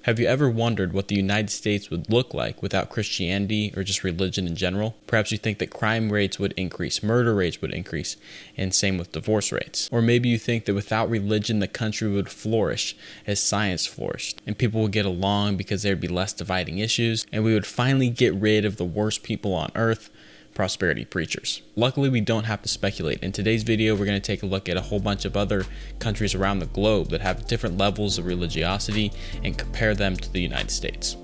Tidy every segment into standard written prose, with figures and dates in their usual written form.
Have you ever wondered what the United States would look like without Christianity or just religion in general? Perhaps you think that crime rates would increase, murder rates would increase, and same with divorce rates. Or maybe you think that without religion, the country would flourish as science flourished, and people would get along because there'd be less dividing issues, and we would finally get rid of the worst people on earth, prosperity preachers. Luckily, we don't have to speculate. In today's video, we're going to take a look at a whole bunch of other countries around the globe that have different levels of religiosity and compare them to the United States.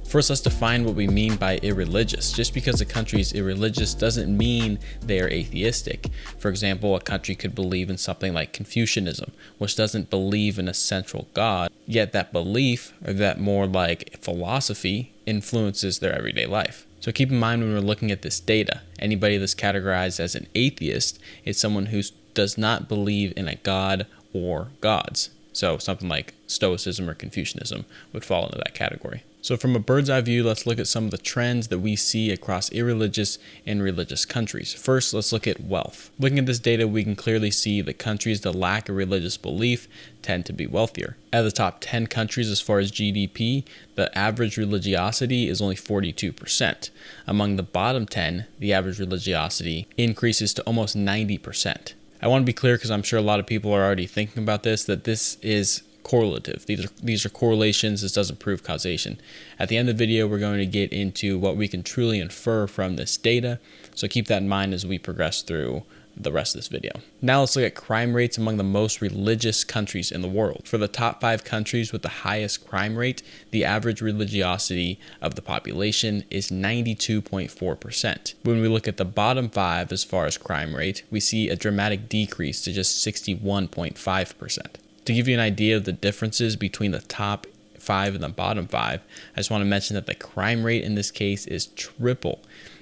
First, let's define what we mean by irreligious. Just because a country is irreligious doesn't mean they are atheistic. For example, a country could believe in something like Confucianism, which doesn't believe in a central God, yet that belief, or that more like philosophy, influences their everyday life. So keep in mind when we're looking at this data, anybody that's categorized as an atheist is someone who does not believe in a God or gods. So something like Stoicism or Confucianism would fall into that category. So from a bird's eye view, let's look at some of the trends that we see across irreligious and religious countries. First, let's look at wealth. Looking at this data, we can clearly see that countries that lack a religious belief tend to be wealthier. Out of the top 10 countries as far as GDP, the average religiosity is only 42%. Among the bottom 10, the average religiosity increases to almost 90%. I want to be clear because I'm sure a lot of people are already thinking about this, that this is correlative. These are correlations. This doesn't prove causation. At the end of the video, we're going to get into what we can truly infer from this data. So keep that in mind as we progress through the rest of this video. Now let's look at crime rates among the most religious countries in the world. For the top 5 countries with the highest crime rate, the average religiosity of the population is 92.4%. When we look at the bottom 5 as far as crime rate, we see a dramatic decrease to just 61.5%. To give you an idea of the differences between the top 5 and the bottom 5, I just want to mention that the crime rate in this case is triple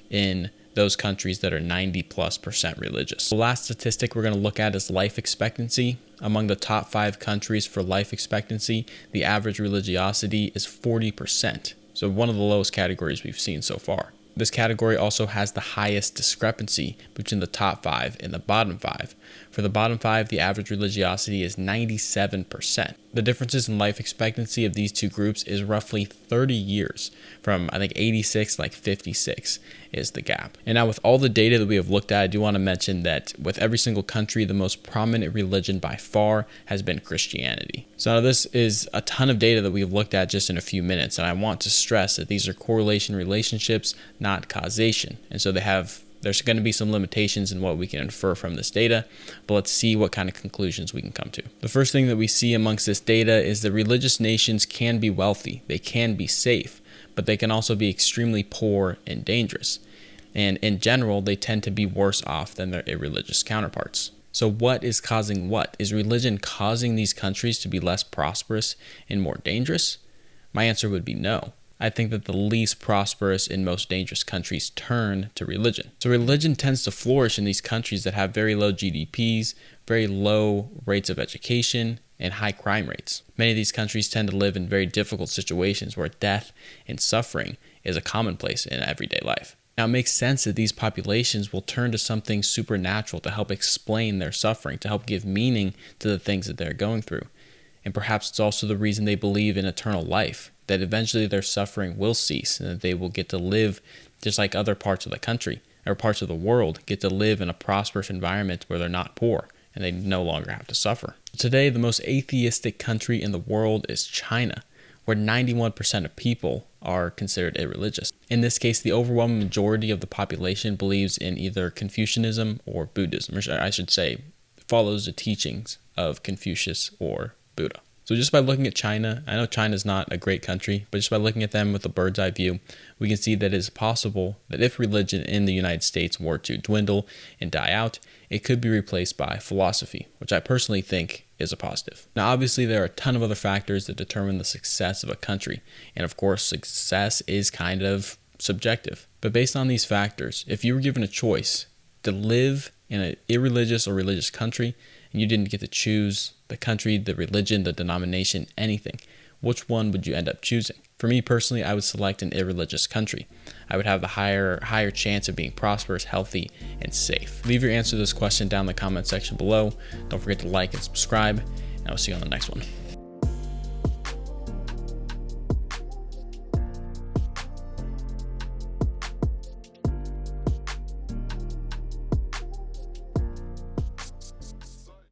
in those countries that are 90+% religious. The last statistic we're going to look at is life expectancy. Among the top 5 countries for life expectancy, the average religiosity is 40%. So one of the lowest categories we've seen so far. This category also has the highest discrepancy between the top 5 and the bottom 5. For the bottom 5, the average religiosity is 97%. The differences in life expectancy of these two groups is roughly 30 years. From, I think, 86 to like 56 is the gap. And now with all the data that we have looked at, I do want to mention that with every single country, the most prominent religion by far has been Christianity. So now this is a ton of data that we've looked at just in a few minutes. And I want to stress that these are correlation relationships, not causation. And so there's going to be some limitations in what we can infer from this data, but let's see what kind of conclusions we can come to. The first thing that we see amongst this data is that religious nations can be wealthy, they can be safe, but they can also be extremely poor and dangerous. And in general, they tend to be worse off than their irreligious counterparts. So what is causing what? Is religion causing these countries to be less prosperous and more dangerous? My answer would be no. I think that the least prosperous and most dangerous countries turn to religion. So religion tends to flourish in these countries that have very low GDPs, very low rates of education, and high crime rates. Many of these countries tend to live in very difficult situations where death and suffering is a commonplace in everyday life. Now, it makes sense that these populations will turn to something supernatural to help explain their suffering, to help give meaning to the things that they're going through. And perhaps it's also the reason they believe in eternal life, that eventually their suffering will cease and that they will get to live just like other parts of the country or parts of the world get to live in a prosperous environment where they're not poor and they no longer have to suffer. Today, the most atheistic country in the world is China, where 91% of people are considered irreligious. In this case, the overwhelming majority of the population believes in either Confucianism or Buddhism, or I should say, follows the teachings of Confucius or Buddha. So just by looking at China, I know China is not a great country, but just by looking at them with a bird's eye view, we can see that it is possible that if religion in the United States were to dwindle and die out, it could be replaced by philosophy, which I personally think is a positive. Now, obviously, there are a ton of other factors that determine the success of a country. And of course, success is kind of subjective. But based on these factors, if you were given a choice to live in an irreligious or religious country, and you didn't get to choose the country, the religion, the denomination, anything, which one would you end up choosing? For me personally, I would select an irreligious country. I would have the higher chance of being prosperous, healthy, and safe. Leave your answer to this question down in the comment section below. Don't forget to like and subscribe, and I'll see you on the next one.